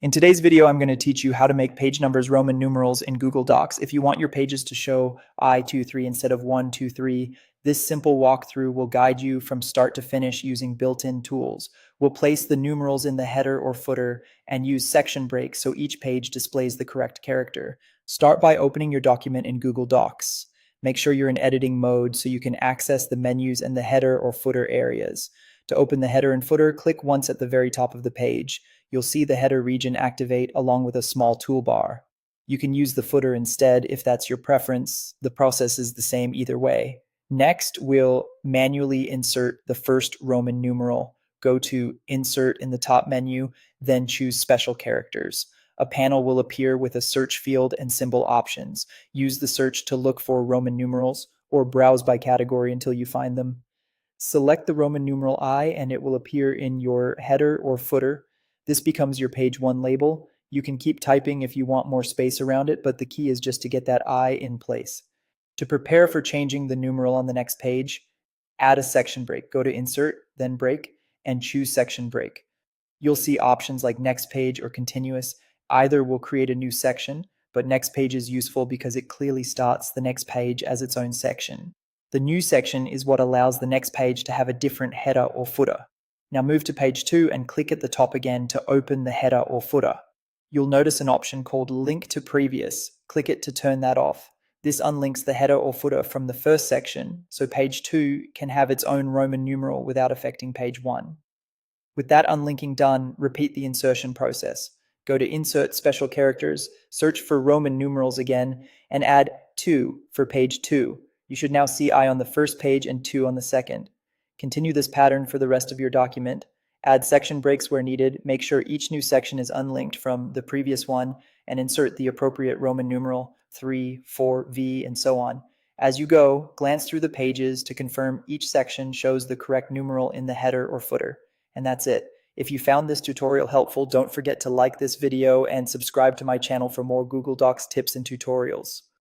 In today's video, I'm going to teach you how to make page numbers Roman numerals in Google Docs. If you want your pages to show I23 instead of 123, this simple walkthrough will guide you from start to finish using built-in tools. We'll place the numerals in the header or footer and use section breaks so each page displays the correct character. Start by opening your document in Google Docs. Make sure you're in editing mode so you can access the menus and the header or footer areas. To open the header and footer, click once at the very top of the page. You'll see the header region activate along with a small toolbar. You can use the footer instead if that's your preference. The process is the same either way. Next, we'll manually insert the first Roman numeral. Go to Insert in the top menu, then choose Special Characters. A panel will appear with a search field and symbol options. Use the search to look for Roman numerals or browse by category until you find them. Select the Roman numeral I and it will appear in your header or footer. This becomes your page 1 label. You can keep typing if you want more space around it, but the key is just to get that I in place. To prepare for changing the numeral on the next page, add a section break. Go to Insert, then Break, and choose Section Break. You'll see options like Next Page or Continuous. Either will create a new section, but Next Page is useful because it clearly starts the next page as its own section. The new section is what allows the next page to have a different header or footer. Now move to page 2 and click at the top again to open the header or footer. You'll notice an option called Link to Previous. Click it to turn that off. This unlinks the header or footer from the first section, so page 2 can have its own Roman numeral without affecting page 1. With that unlinking done, repeat the insertion process. Go to Insert Special Characters, search for Roman numerals again, and add 2 for page 2. You should now see I on the first page and 2 on the second. Continue this pattern for the rest of your document. Add section breaks where needed, make sure each new section is unlinked from the previous one, and insert the appropriate Roman numeral 3, 4, V, and so on. As you go, glance through the pages to confirm each section shows the correct numeral in the header or footer. And that's it. If you found this tutorial helpful, don't forget to like this video and subscribe to my channel for more Google Docs tips and tutorials.